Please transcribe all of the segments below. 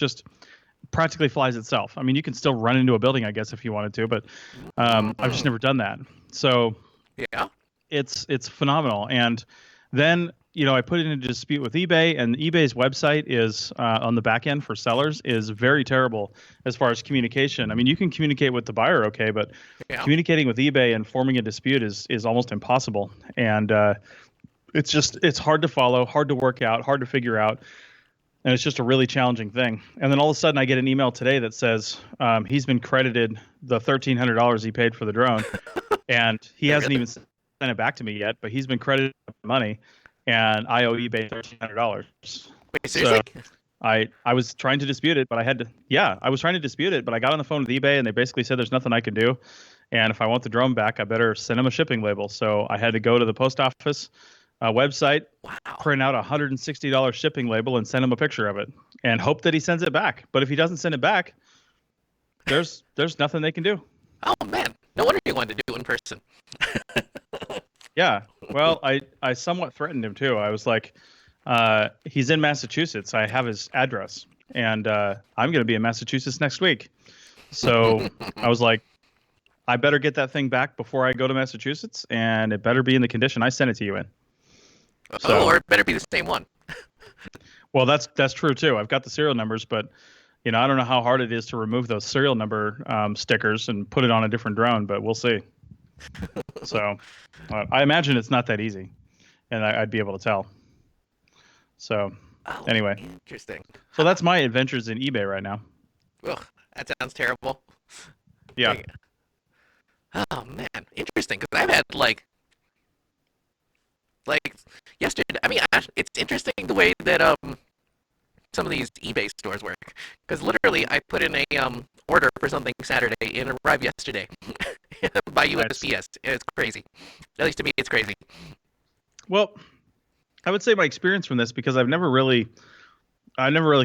just practically flies itself. I mean, you can still run into a building, I guess, if you wanted to, but I've just never done that. So Yeah. it's phenomenal. And then I put it into dispute with eBay, and eBay's website is on the back end for sellers is very terrible as far as communication. I mean, you can communicate with the buyer, okay, but communicating with eBay and forming a dispute is almost impossible. And it's hard to follow, hard to work out, hard to figure out. And it's just a really challenging thing. And then all of a sudden I get an email today that says he's been credited the $1,300 he paid for the drone. And he hasn't even sent it back to me yet, but he's been credited money, and I owe eBay $1,300. Wait, seriously? So I was trying to dispute it, but I was trying to dispute it, but I got on the phone with eBay, and they basically said there's nothing I can do. And if I want the drone back, I better send him a shipping label. So I had to go to the post office website, print out a $160 shipping label, and send him a picture of it, and hope that he sends it back. But if he doesn't send it back, there's nothing they can do. Oh man, no wonder you wanted to do it in person. Yeah, well, I somewhat threatened him too. I was like, he's in Massachusetts. I have his address, and I'm going to be in Massachusetts next week. So I was like, I better get that thing back before I go to Massachusetts, and it better be in the condition I sent it to you in. So, or it better be the same one. Well, that's true too. I've got the serial numbers, but I don't know how hard it is to remove those serial number stickers and put it on a different drone, but we'll see. So I imagine it's not that easy, and I'd be able to tell. So anyway, interesting. So that's my adventures in eBay right now. Ugh, that sounds terrible. Yeah. Oh man, interesting. Because I've had like yesterday. I mean, it's interesting the way that some of these eBay stores work. Because literally, I put in a order for something Saturday and it arrived yesterday by USPS. It's crazy. At least to me, it's crazy. Well, I would say my experience from this, because I never really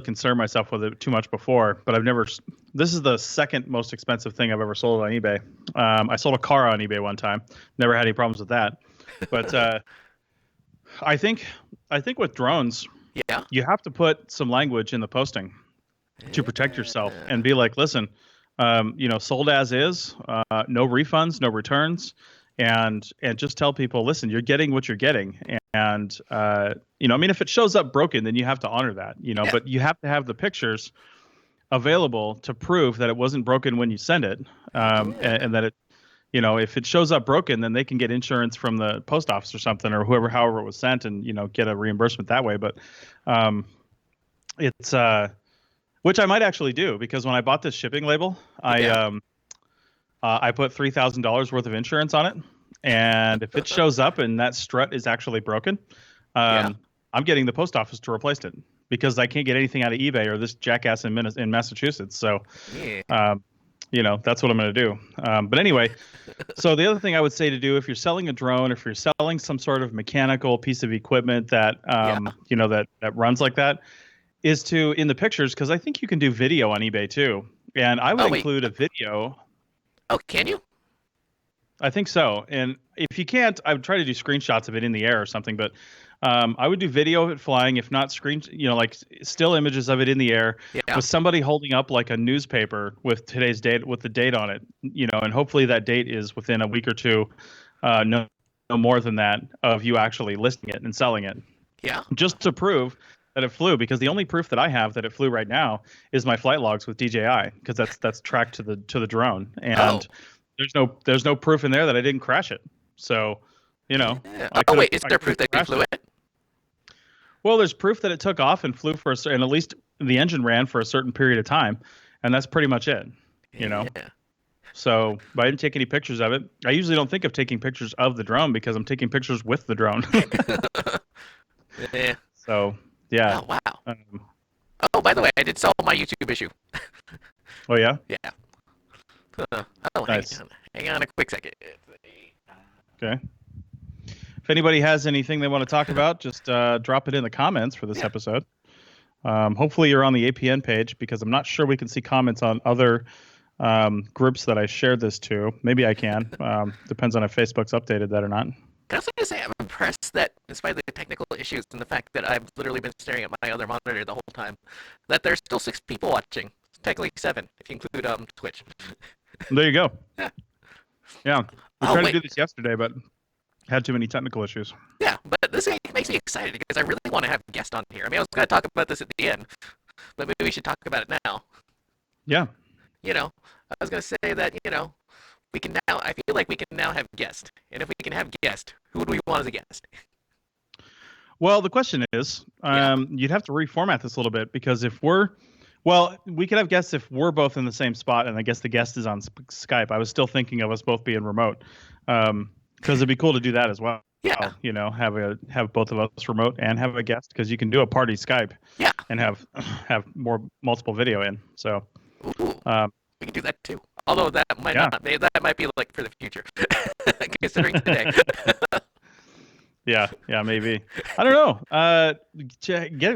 concerned myself with it too much before, but this is the second most expensive thing I've ever sold on eBay. I sold a car on eBay one time. Never had any problems with that. But I think with drones, you have to put some language in the posting to protect yourself and be like, listen, sold as is, no refunds, no returns, and just tell people, listen, you're getting what you're getting. And, I mean, if it shows up broken, then you have to honor that, but you have to have the pictures available to prove that it wasn't broken when you send it. And that it, if it shows up broken, then they can get insurance from the post office or something, or however it was sent, and, get a reimbursement that way. But it's, which I might actually do, because when I bought this shipping label, I put $3,000 worth of insurance on it. And if it shows up and that strut is actually broken, I'm getting the post office to replace it, because I can't get anything out of eBay or this jackass in Massachusetts. So, that's what I'm going to do. But anyway, so the other thing I would say to do, if you're selling a drone, if you're selling some sort of mechanical piece of equipment that, that runs like that, is to, in the pictures, because I think you can do video on eBay too. And I would include a video. Oh, can you? I think so. And if you can't, I would try to do screenshots of it in the air or something. But I would do video of it flying, if not like still images of it in the air with somebody holding up like a newspaper with today's date, with the date on it, and hopefully that date is within a week or two, no more than that, of you actually listing it and selling it. Yeah. Just to prove that it flew, because the only proof that I have that it flew right now is my flight logs with DJI, because that's tracked to the drone, and there's no proof in there that I didn't crash it. So, is there proof that you flew it? Well, there's proof that it took off and flew and at least the engine ran for a certain period of time, and that's pretty much it. So, but I didn't take any pictures of it. I usually don't think of taking pictures of the drone, because I'm taking pictures with the drone. Yeah. So. Yeah. Oh, wow. By the way, I did solve my YouTube issue. Oh, yeah? Yeah. Nice. Hang on a quick second. Okay. If anybody has anything they want to talk about, just drop it in the comments for this episode. Hopefully you're on the APN page, because I'm not sure we can see comments on other groups that I shared this to. Maybe I can. Depends on if Facebook's updated that or not. Can I also just say I'm impressed that, despite the technical issues and the fact that I've literally been staring at my other monitor the whole time, that there's still 6 people watching. Technically 7, if you include Twitch. There you go. Yeah. Yeah. We Oh tried to wait. do this yesterday, but had too many technical issues. Yeah, but this makes me excited because I really want to have a guest on here. I mean, I was going to talk about this at the end, but maybe we should talk about it now. Yeah. You know, I was going to say that, we can now, I feel like we can now have guests. And if we can have guests, who would we want as a guest? Well, the question is, Yeah. you'd have to reformat this a little bit because we could have guests if we're both in the same spot, and I guess the guest is on Skype. I was still thinking of us both being remote, because it'd be cool to do that as well. Yeah. Have both of us remote and have a guest, because you can do a party Skype Yeah. and have multiple video in. So, Ooh, um, we can do that too. Although that might yeah. not, that might be like for the future, considering today. Yeah, maybe. I don't know.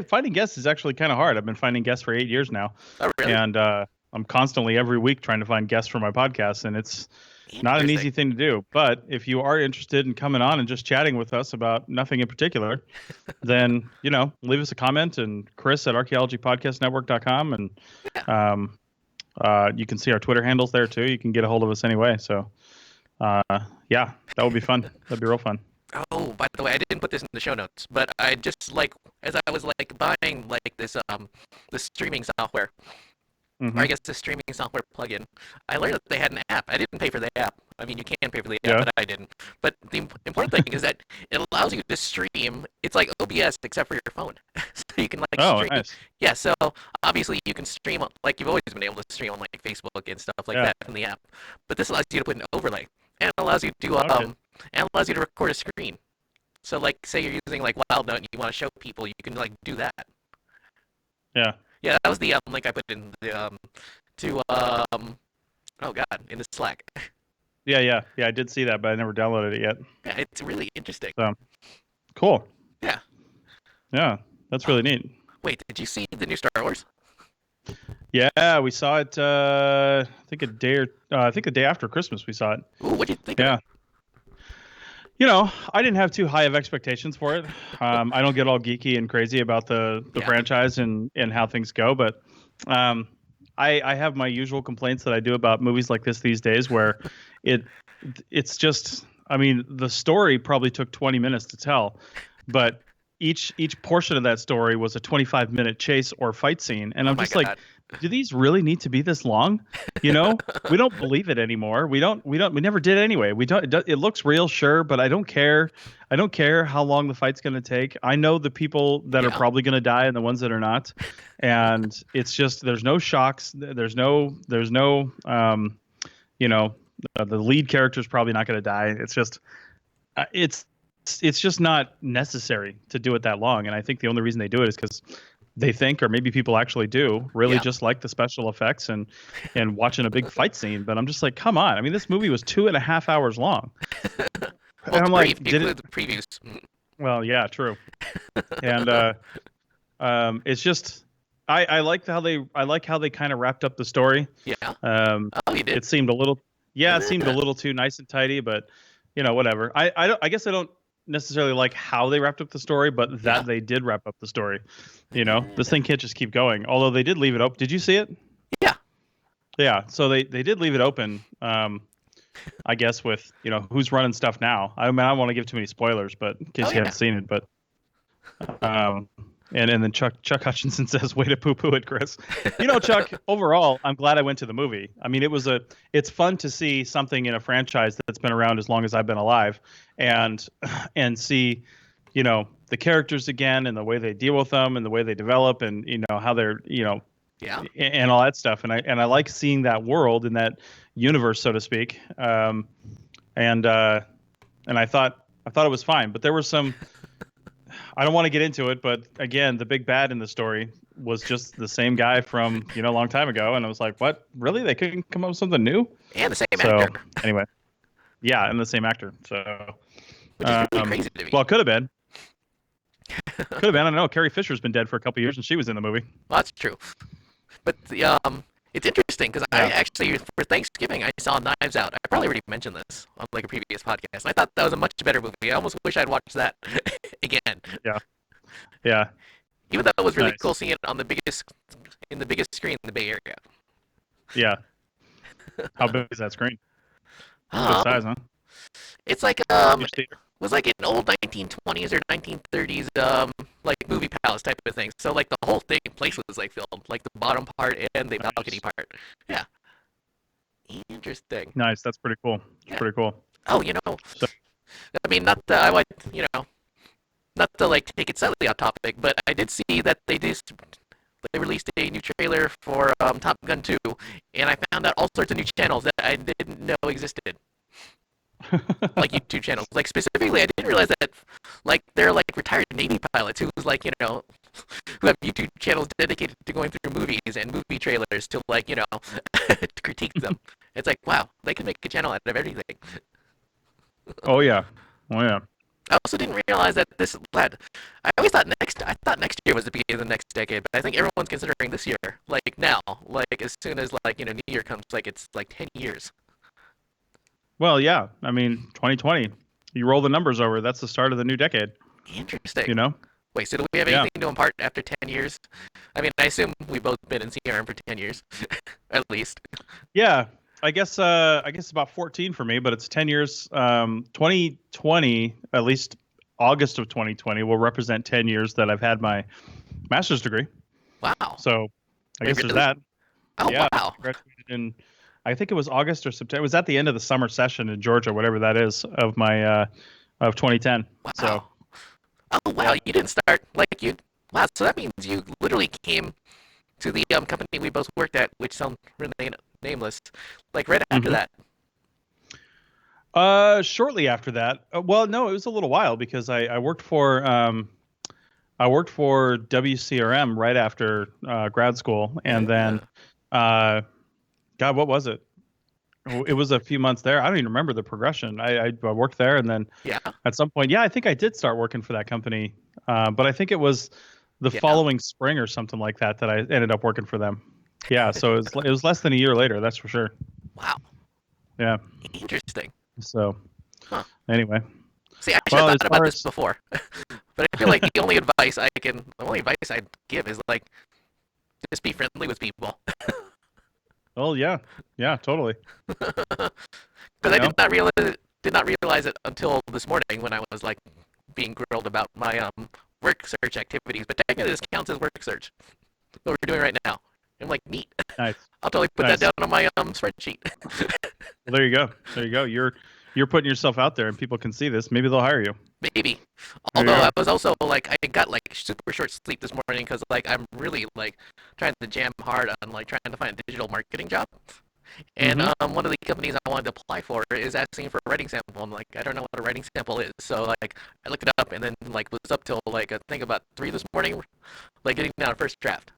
Finding guests is actually kind of hard. I've been finding guests for 8 years now, Oh, really? and I'm constantly every week trying to find guests for my podcast, and it's not an easy thing to do. But if you are interested in coming on and just chatting with us about nothing in particular, then leave us a comment, and Chris at archaeologypodcastnetwork.com, and you can see our Twitter handles there too. You can get a hold of us anyway. So yeah, that would be fun. That'd be real fun. Oh, by the way, I didn't put this in the show notes, but I just as I was buying this this streaming software, Mm-hmm. or I guess the streaming software plugin, I learned that they had an app. I didn't pay for the app. I mean, you can pay for the app, Yeah. but I didn't. But the important thing is that it allows you to stream. It's like OBS except for your phone, so you can stream. Nice. Yeah, so obviously you can stream like you've always been able to stream on like Facebook and stuff like that from the app. But this allows you to put an overlay, and it allows you to and allows you to record a screen. So say you're using WildNote and you want to show people, you can do that. Yeah. Yeah, that was the link I put in the to oh god, in the Slack. Yeah. I did see that, but I never downloaded it yet. Yeah, it's really interesting. So cool. Yeah. Yeah, that's really neat. Wait, did you see the new Star Wars? Yeah, we saw it. I think the day after Christmas we saw it. Ooh, what'd you think? Yeah. I didn't have too high of expectations for it. I don't get all geeky and crazy about the franchise and how things go, but I have my usual complaints that I do about movies like this these days, where it's just, I mean, the story probably took 20 minutes to tell, but each portion of that story was a 25-minute chase or fight scene, and I'm just like, do these really need to be this long? We don't believe it anymore. We never did anyway. It looks real, sure, but I don't care. I don't care how long the fight's going to take. I know the people that are probably going to die and the ones that are not. And it's just, there's no shocks. There's no the lead character is probably not going to die. It's just, it's just not necessary to do it that long. And I think the only reason they do it is because they think, or maybe people actually do, really just like the special effects and watching a big fight scene. But I'm just like, come on. I mean, this movie was 2.5 hours long. Well, and I'm like, the previews. Well, yeah, true. And it's just, I like how they kind of wrapped up the story. Yeah. Oh, you did? It seemed a little too nice and tidy, but whatever. I guess I don't necessarily like how they wrapped up the story, but that they did wrap up the story. This thing can't just keep going. Although they did leave it open. Did you see it? Yeah. Yeah. So they did leave it open. I guess with who's running stuff now. I mean, I don't want to give too many spoilers, but in case you haven't seen it, but and then Chuck Hutchinson says, "Way to poo-poo it, Chris." Chuck. Overall, I'm glad I went to the movie. I mean, it's fun to see something in a franchise that's been around as long as I've been alive, and see, the characters again, and the way they deal with them, and the way they develop, and how they're, and all that stuff. And I like seeing that world in that universe, so to speak. And I thought it was fine, but there were some. I don't want to get into it, but again, the big bad in the story was just the same guy from a long time ago, and I was like, "What? Really? They couldn't come up with something new?" And the same actor. Anyway, yeah, and the same actor. So, which is really crazy to me. Well, it could have been. I don't know. Carrie Fisher's been dead for a couple years, and she was in the movie. Well, that's true. But It's interesting because I Yeah. actually, for Thanksgiving, I saw Knives Out. I probably already mentioned this on like a previous podcast. I thought that was a much better movie. I almost wish I'd watched that again, Yeah. Yeah. even though it was really Nice. cool seeing it on the biggest screen in the Bay Area. Yeah. How big is that screen? Good Um, size, huh? it's like Huge theater. it was like an old 1920s or 1930s like movie palace type of thing. So like the whole thing place was like filmed, like the bottom part and the balcony Nice. part. Yeah, interesting. Nice. That's pretty cool. It's Yeah. pretty cool. Oh, So, I mean, not that I would, not to like take it slightly off topic, but I did see that they released a new trailer for Top Gun 2, and I found out all sorts of new channels that I didn't know existed, like YouTube channels. Like specifically, I didn't realize that like they're like retired Navy pilots who's like who have YouTube channels dedicated to going through movies and movie trailers to like to critique them. It's like wow, they can make a channel out of everything. oh yeah. Oh yeah. I also didn't realize that this lad. I thought next year was the beginning of the next decade, but I think everyone's considering this year, like now, like as soon as like New Year comes, like it's like 10 years. Well, yeah. I mean, 2020. You roll the numbers over. That's the start of the new decade. Interesting. You know? Wait, so do we have Yeah. anything to impart after 10 years? I mean, I assume we've both been in CRM for 10 years, at least. Yeah. I guess about 14 for me, but it's 10 years. 2020, at least August of 2020, will represent 10 years that I've had my master's degree. Wow. So I Wait, guess there's really? that. Oh Yeah. wow. I graduated in, I think it was August or September. It was at the end of the summer session in Georgia, whatever that is, of my of 2010. So Wow. Oh wow. yeah. You didn't start like you. Wow. So that means you literally came to the company we both worked at, which sounds really nameless, like right after hmm that. Shortly after that, well, no, it was a little while because I worked for WCRM right after grad school, and then Uh, uh, God, what was it? It was a few months there. I don't even remember the progression. I worked there, and then yeah. at some point, yeah, I think I did start working for that company, but I think it was the Yeah. following spring or something like that that I ended up working for them. Yeah, so it was less than a year later, that's for sure. Wow. Yeah. Interesting. So Huh. anyway, See, I should have well, as thought about far this as before, but I feel like the only advice I'd give is like just be friendly with people. oh yeah, yeah, totally. Because You I know, did not realize it until this morning when I was like being grilled about my work search activities. But technically, this counts as work search. What we're doing right now. I'm like, neat. nice, I'll totally put that nice. down on my spreadsheet. Well, there you go. There you go. You're putting yourself out there, and people can see this. Maybe they'll hire you. Maybe. There you Although I go. was also like I got like super short sleep this morning because like I'm really like trying to jam hard on like trying to find a digital marketing job. And hmm one of the companies I wanted to apply for is asking for a writing sample. I'm like, I don't know what a writing sample is. So like I looked it up and then like was up till like I think about 3 this morning, like getting down a first draft.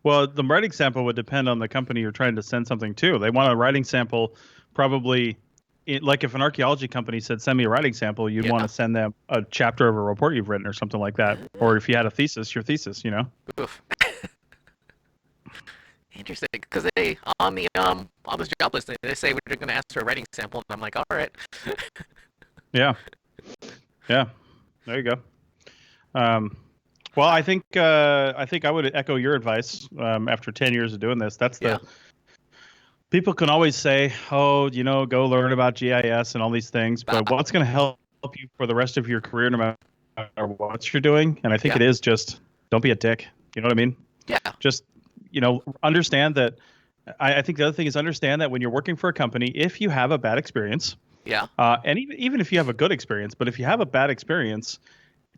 Well, the writing sample would depend on the company you're trying to send something to. They want a writing sample, probably. Like if an archaeology company said, "Send me a writing sample," you'd want Yeah. to send them a chapter of a report you've written or something like that. Or if you had a thesis, your thesis. You know. Oof. Interesting, because they on this job list they say we're going to ask for a writing sample, and I'm like, all right. Yeah. Yeah. There you go. Um, well, I think I would echo your advice after 10 years of doing this. That's Yeah. the people can always say, oh, go learn about GIS and all these things, but Wow. what's going to help you for the rest of your career, no matter what you're doing? And I think Yeah. it is just don't be a dick. You know what I mean? Yeah. Just, understand that. I think the other thing is understand that when you're working for a company, if you have a bad experience, Yeah. and even if you have a good experience, but if you have a bad experience,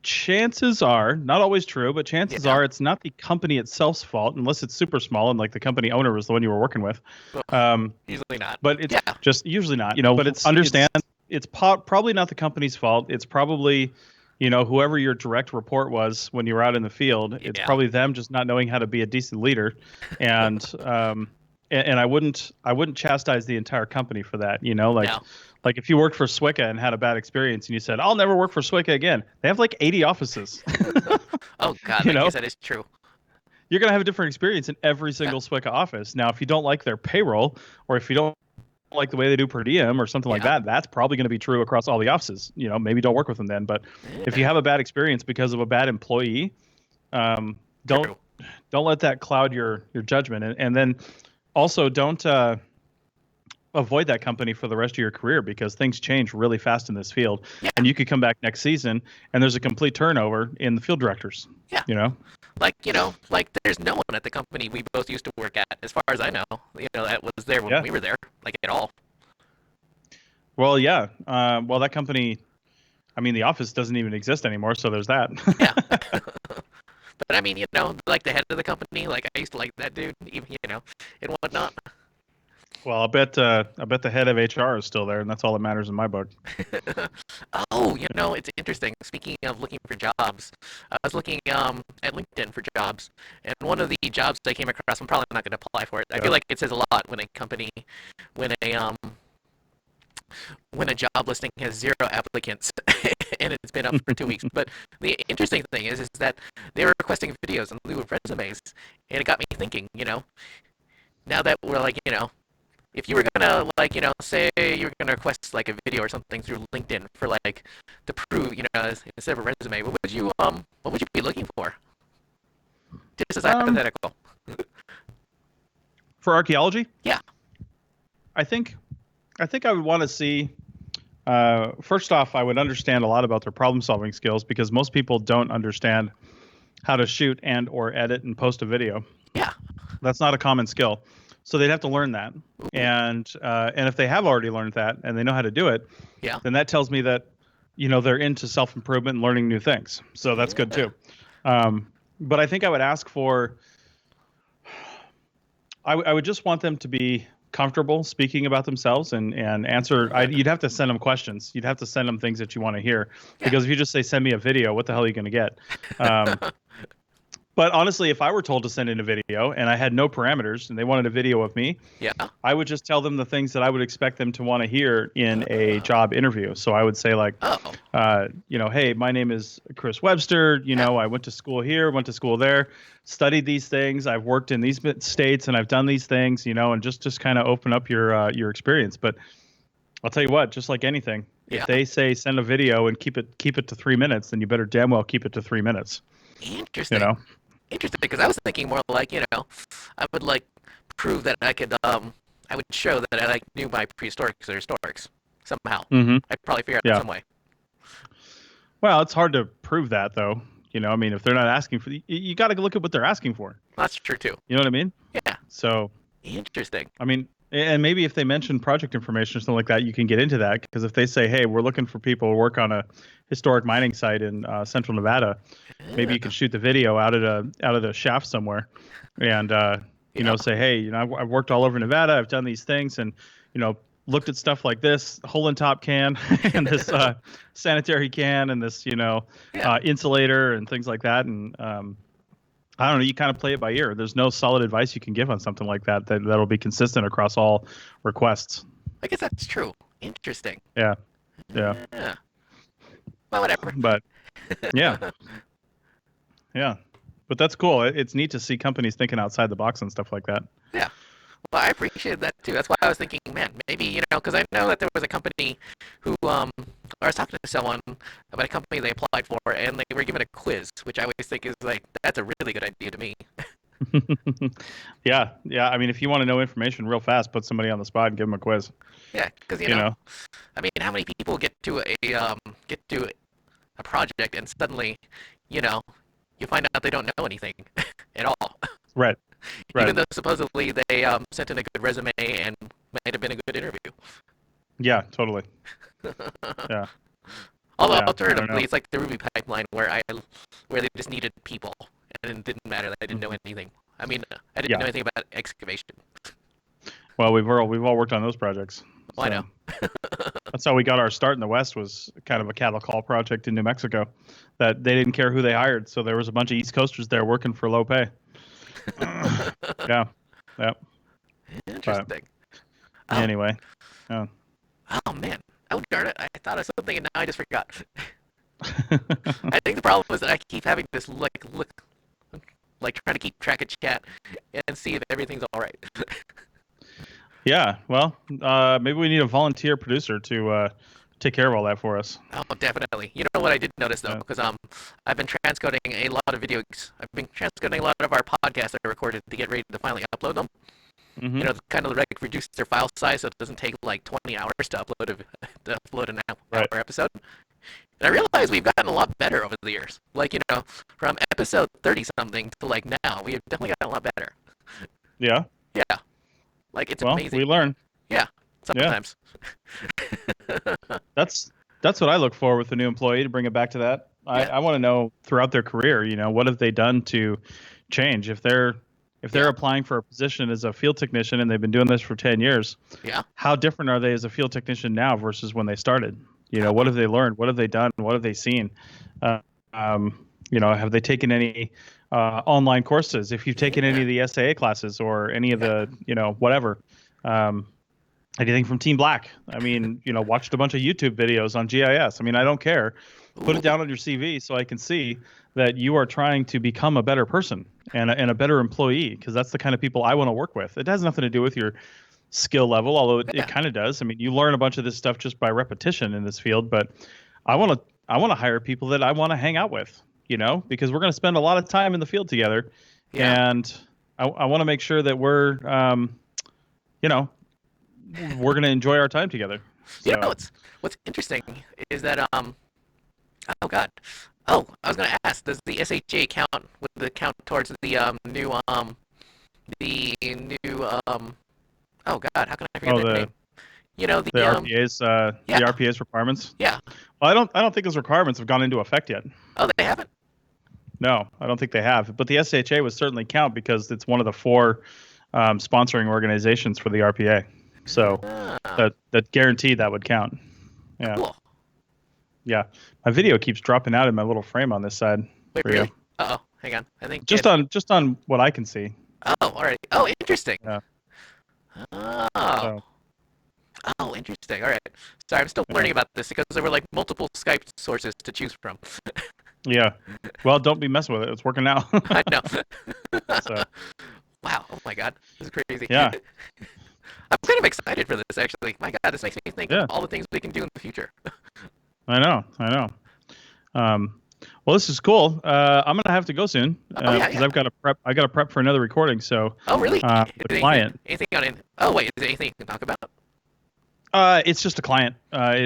chances are, not always true, but chances Yeah. are it's not the company itself's fault unless it's super small and like the company owner was the one you were working with. Well, Um, usually not. but it's Yeah. just usually not, but it's understand it's probably not the company's fault. It's probably, whoever your direct report was when you were out in the field, it's Yeah. probably them just not knowing how to be a decent leader. And, and I wouldn't chastise the entire company for that, No. like if you worked for Swika and had a bad experience and you said, I'll never work for Swika again. They have like 80 offices, Oh God, you I know? guess that is true. you're going to have a different experience in every single SWICA office. Now, if you don't like their payroll, or if you don't like the way they do per diem or something like that, that's probably going to be true across all the offices. Maybe don't work with them then. But if you have a bad experience because of a bad employee, don't let that cloud your judgment. And then also don't avoid that company for the rest of your career, because things change really fast in this field. And you could come back next season and there's a complete turnover in the field directors. Like there's no one at the company we both used to work at, as far as I know, that was there when we were there, like, at all. Well, yeah. Well, that company, I mean, the office doesn't even exist anymore, so there's that. Yeah. But I mean, like the head of the company, like, I used to like that dude, even, and whatnot. Well, I bet the head of HR is still there, and that's all that matters in my book. Oh, it's interesting. Speaking of looking for jobs, I was looking at LinkedIn for jobs, and one of the jobs I came across, I'm probably not going to apply for it. I feel like it says a lot when a job listing has 0 applicants and it's been up for 2 weeks. But the interesting thing is that they were requesting videos in lieu of resumes, and it got me thinking. Now that we're like, if you were gonna, like, say you were gonna request like a video or something through LinkedIn for, like, to prove, instead of a resume, what would you be looking for? Just as a hypothetical. For archaeology? Yeah. I think I would want to see. First off, I would understand a lot about their problem-solving skills, because most people don't understand how to shoot and or edit and post a video. Yeah. That's not a common skill. So they'd have to learn that. And if they have already learned that and they know how to do it, then that tells me that, they're into self-improvement and learning new things. So that's good too. But I think I would ask for, I would just want them to be comfortable speaking about themselves and answer. You'd have to send them questions. You'd have to send them things that you want to hear, because if you just say, send me a video, what the hell are you going to get? But honestly, if I were told to send in a video and I had no parameters and they wanted a video of me, I would just tell them the things that I would expect them to want to hear in a job interview. So I would say, like, hey, my name is Chris Webster. I went to school here, went to school there, studied these things. I've worked in these states and I've done these things, and just kind of open up your experience. But I'll tell you what, just like anything, if they say send a video and keep it to 3 minutes, then you better damn well keep it to 3 minutes. Interesting. Interesting, because I was thinking more like, I would, like, prove that I could, I would show that I, like, knew my prehistorics or historics somehow. I'd probably figure out some way. Well, it's hard to prove that, though. I mean, if they're not asking for, you got to look at what they're asking for. That's true too. You know what I mean? Yeah. So. Interesting. I mean, and maybe if they mention project information or something like that, you can get into that, because if they say, hey, we're looking for people to work on a historic mining site in central Nevada, maybe you can shoot the video out of the shaft somewhere, and say, hey, I've worked all over Nevada, I've done these things, and looked at stuff like this hole in top can and this sanitary can and this insulator and things like that, and I don't know. You kind of play it by ear. There's no solid advice you can give on something like that'll be consistent across all requests. I guess that's true. Interesting. Yeah. Well, whatever. But yeah. But that's cool. It's neat to see companies thinking outside the box and stuff like that. Yeah. Well, I appreciate that too. That's why I was thinking, man, maybe, because I know that there was a company who, I was talking to someone about a company they applied for, and they were given a quiz, which I always think is, like, that's a really good idea to me. Yeah. I mean, if you want to know information real fast, put somebody on the spot and give them a quiz. Yeah, because you know, I mean, how many people get to a project and suddenly, you find out they don't know anything at all. Right. Even though supposedly they sent in a good resume and might have been a good interview. Yeah, totally. Yeah. Although alternatively, it's like the Ruby pipeline where they just needed people, and it didn't matter that I didn't know anything. I mean, I didn't know anything about excavation. Well, we've all worked on those projects. Well, I know. That's how we got our start in the West, was kind of a cattle call project in New Mexico that they didn't care who they hired. So there was a bunch of East Coasters there working for low pay. Yeah. Interesting. Anyway. Oh, man. Oh, darn it. I thought of something and now I just forgot. I think the problem is that I keep having this look. like trying to keep track of chat and see if everything's all right. Yeah. Well, maybe we need a volunteer producer to take care of all that for us. Oh, definitely. You know what I did notice though, Yeah. because I've been transcoding a lot of videos. I've been transcoding a lot of our podcasts that I recorded to get ready to finally upload them. Hmm. Kind of like reduce their file size so it doesn't take like 20 hours to upload an hour Right. episode. And I realized we've gotten a lot better over the years. Like, from episode 30 something to like now, we have definitely gotten a lot better. Yeah. Yeah, like it's Well, amazing. we learn. Yeah, Yeah. sometimes. That's that's what I look for with a new employee, to bring it back to that. Yeah, I want to know throughout their career, what have they done to change? If they're yeah, applying for a position as a field technician and they've been doing this for 10 years, yeah. how different are they as a field technician now versus when they started? What Oh, have they learned? What have they done? What have they seen? Uh, have they taken any online courses? If you've taken any yeah, of the SAA classes or any of yeah, the, whatever, um, anything from Team Black. I mean, watched a bunch of YouTube videos on GIS. I mean, I don't care. Put ooh, it down on your CV so I can see that you are trying to become a better person and a better employee, because that's the kind of people I want to work with. It has nothing to do with your skill level, although it yeah, kind of does. I mean, you learn a bunch of this stuff just by repetition in this field, but I want to hire people that I want to hang out with, because we're going to spend a lot of time in the field together, yeah. and I want to make sure that you know, we're going to enjoy our time together. You know So, what's interesting is that oh god, oh I was gonna ask, does the SHA count with the count towards the new oh god, how can I forget oh, that name? The the RPA's yeah, requirements. yeah. Well, I don't think those requirements have gone into effect yet. Oh, they haven't. No, I don't think they have. But the SHA would certainly count because it's one of the four sponsoring organizations for the RPA. So Ah, that guaranteed that would count. Yeah, cool. yeah. My video keeps dropping out in my little frame on this side Wait, for you. really? Uh oh, hang on. I think Just on what I can see. oh, alright. Oh, interesting. Yeah. Oh, So oh, interesting. All right. Sorry, I'm still yeah. learning about this because there were like multiple Skype sources to choose from. Yeah. Well, don't be messing with it. It's working now. I know. So Wow. Oh my God. This is crazy. yeah. I'm kind of excited for this, actually. My God, this makes me think of Yeah. all the things we can do in the future. I know. I know. Um, well, this is cool. I'm gonna have to go soon Oh yeah, because yeah. I've got to prep. I got to prep for another recording. So Oh really? Is the there client. anything on in? Oh wait, is there anything you can talk about? It's just a client.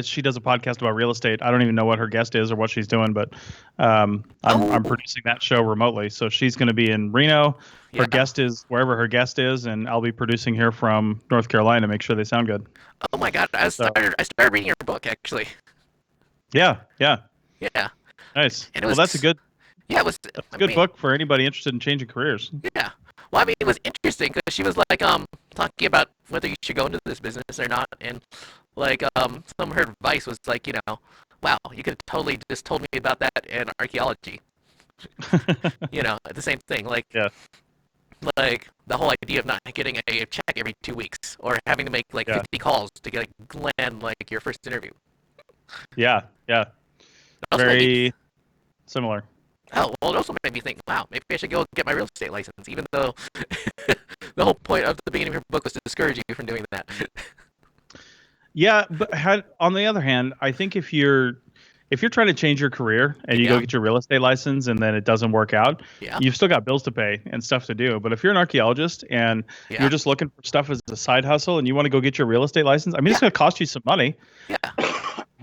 She does a podcast about real estate. I don't even know what her guest is or what she's doing, but I'm Oh producing that show remotely. So she's going to be in Reno. Her yeah. guest is wherever her guest is, and I'll be producing here from North Carolina. Make sure they sound good. Oh my God. I So started. I started reading your book actually. yeah, yeah, Yeah. nice. And it Well, was. that's Yeah. It was. a I good mean. book for anybody interested in changing careers. Yeah. Well, I mean, it was interesting because she was like talking about whether you should go into this business or not, and like some of her advice was like, wow, you could have totally just told me about that in archaeology. The same thing, Yeah, like the whole idea of not getting a check every 2 weeks or having to make like yeah, 50 calls to get land like your first interview. yeah, yeah. It also made me Very similar. Oh, well, it also made me think, wow, maybe I should go get my real estate license, even though the whole point of the beginning of your book was to discourage you from doing that. Yeah, but on the other hand, I think if you're trying to change your career and you go Yeah, get your real estate license and then it doesn't work out, yeah, you've still got bills to pay and stuff to do. But if you're an archaeologist and you're yeah, just looking for stuff as a side hustle and you want to go get your real estate license, I mean, it's yeah, going to cost you some money. yeah,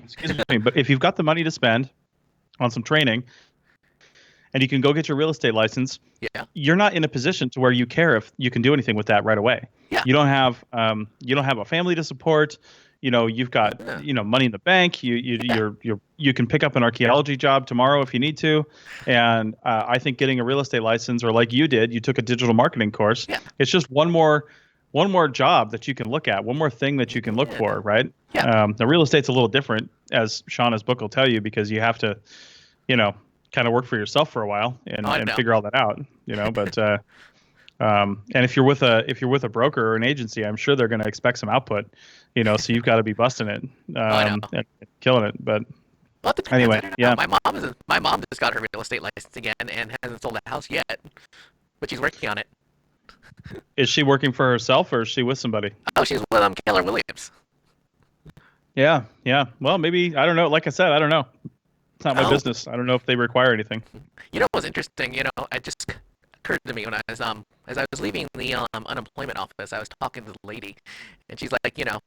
Excuse me. But if you've got the money to spend on some training and you can go get your real estate license, yeah, you're not in a position to where you care if you can do anything with that right away. yeah, You don't have a family to support. You've got yeah, money in the bank. yeah, You can pick up an archaeology job tomorrow if you need to. And I think getting a real estate license, or like you did, you took a digital marketing course. yeah, It's just one more job that you can look at, one more thing that you can look yeah, for, right? yeah. The real estate's a little different, as Shauna's book will tell you, because you have to, kind of work for yourself for a while and, Oh, I and know. figure all that out. But and if you're with a broker or an agency, I'm sure they're going to expect some output. So you've got to be busting it, Oh, I know. and killing it. But Well, it depends. I anyway, don't know. yeah, My mom just got her real estate license again and hasn't sold a house yet. but she's working on it. Is she working for herself or is she with somebody? Oh, she's with Keller Williams. Yeah, yeah. Well, maybe I don't know. Like I said, I don't know. It's not my Oh, business. I don't know if they require anything. you know what's interesting? You know, it just occurred to me when I was as I was leaving the unemployment office, I was talking to the lady, and she's like, you know,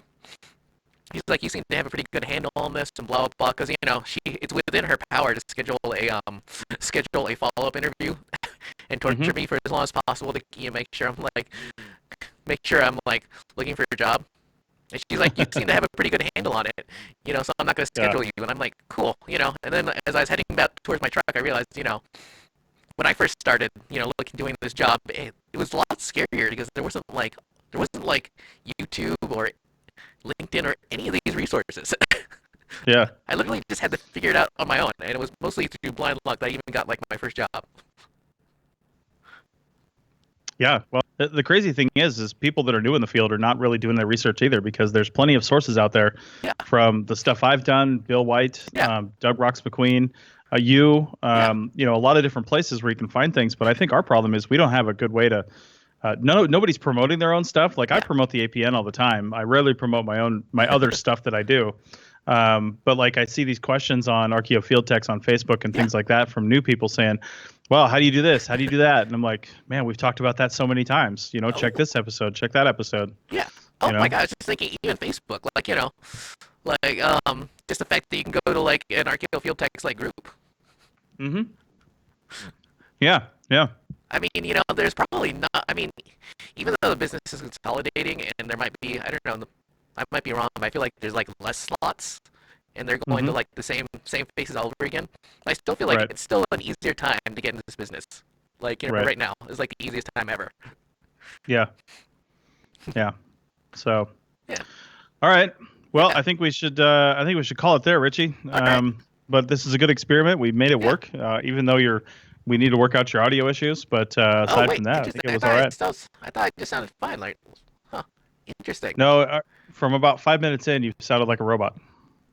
he's like, you seem to have a pretty good handle on this and blah blah blah, because you know it's within her power to schedule a follow up interview and torture me for as long as possible to make sure I'm like looking for a job. And she's like, you seem to have a pretty good handle on it, you know, so I'm not going to Yeah, schedule you. And I'm like, cool, you know. And then as I was heading back towards my truck, I realized, you know, when I first started, you know, doing this job, it was a lot scarier because there wasn't like YouTube or LinkedIn or any of these resources. yeah, I literally just had to figure it out on my own, and it was mostly through blind luck that I even got like my first job. yeah. Well, the crazy thing is people that are new in the field are not really doing their research either because there's plenty of sources out there Yeah, from the stuff I've done, Bill White, yeah, Doug Rocks McQueen, yeah, you know, a lot of different places where you can find things. But I think our problem is we don't have a good way to. Nobody's promoting their own stuff. Like I yeah, promote the APN all the time. I rarely promote my other stuff that I do. But like I see these questions on Archeo Field Techs on Facebook and yeah, things like that from new people saying, well, how do you do this? How do you do that? And I'm like, man, we've talked about that so many times. You know, check oh, this episode, check that episode. yeah. You Oh my know? God, I was just thinking, even Facebook, like, you know, like just the fact that you can go to like an Archaeo Field Techs like group. Mm-hmm. Yeah, yeah, I mean, you know, there's probably not. I mean, even though the business is consolidating and there might be, I don't know, I might be wrong, but I feel like there's like less slots and they're going to mm-hmm. like the same faces all over again. I still feel like Right, it's still an easier time to get into this business. Like, you know, right. right now is like the easiest time ever. Yeah, yeah. So, Yeah, all right. Well, yeah. I think we should call it there, Richie. All right. But this is a good experiment. We made it Yeah. work, even though we need to work out your audio issues. But Oh aside wait, from that, I think interesting. it was all right. I thought it just sounded fine. Like, huh? Interesting. No, from about 5 minutes in, you sounded like a robot.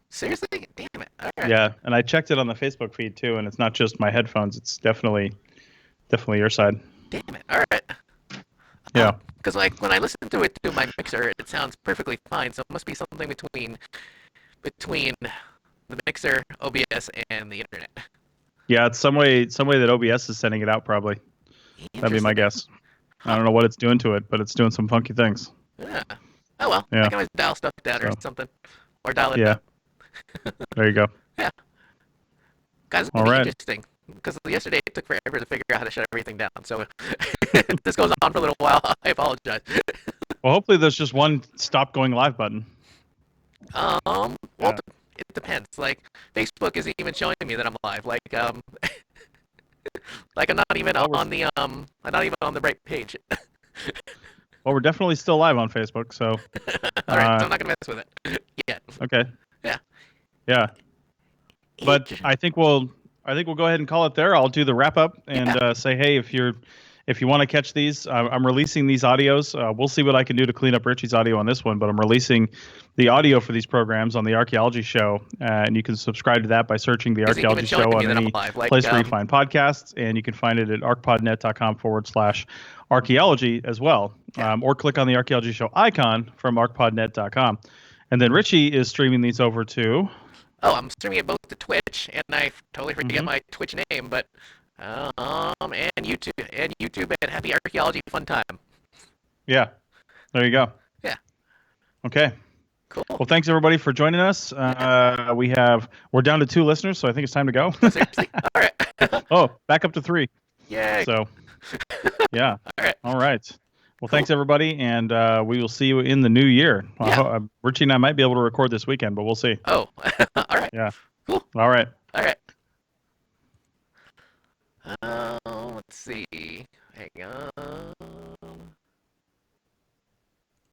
Seriously? Damn it. All right. Yeah, and I checked it on the Facebook feed too, and it's not just my headphones. It's definitely your side. Damn it. All right. Yeah, Because like when I listen to it through my mixer, it sounds perfectly fine. So it must be something between the mixer, OBS, and the internet. yeah. It's some way that OBS is sending it out. Probably that'd be my Interesting. guess. I Huh. don't know what it's doing to it, but it's doing some funky things. Yeah. Oh well. I Yeah. can always dial stuff down or So something, or dial it yeah, up. there you go. Yeah. Guys, it's All gonna be right. interesting. Because yesterday it took forever to figure out how to shut everything down. So if this goes on for a little while, I apologize. Well, hopefully there's just one stop going live button. Well, Yeah. it depends. Like Facebook isn't even showing me that I'm live. Like I'm not even Well, on the I'm not even on the right page. we're definitely still live on Facebook. So All right, so uh, I'm not gonna mess with it yet. okay. Yeah. Yeah. But I think we'll go ahead and call it there. I'll do the wrap up and Yeah. say, hey, if you want to catch these, I'm releasing these audios. We'll see what I can do to clean up Richie's audio on this one, but I'm releasing the audio for these programs on the Archaeology Show, and you can subscribe to that by searching the Is it even Archaeology showing Show me on that I'm any live? Like place where you find podcasts, and you can find it at arcpodnet.com/archaeology as well, yeah. or click on the Archaeology Show icon from arcpodnet.com. And then Richie is streaming these over to. Oh, I'm streaming it both to Twitch, and I totally forget Mhm. my Twitch name, but and YouTube at Happy Archaeology Fun Time. Yeah, there you go. Yeah. Okay. Cool. Well, thanks everybody for joining us. We're down to 2 listeners, so I think it's time to go. Oh, seriously? All right. Oh, back up to 3. Yay. So, yeah. All right. All right. Well, Cool. thanks everybody, and we will see you in the new year. Yeah. Richie and I might be able to record this weekend, but we'll see. Oh. All right. Yeah. Cool. All right. All right. Let's see. Hang on.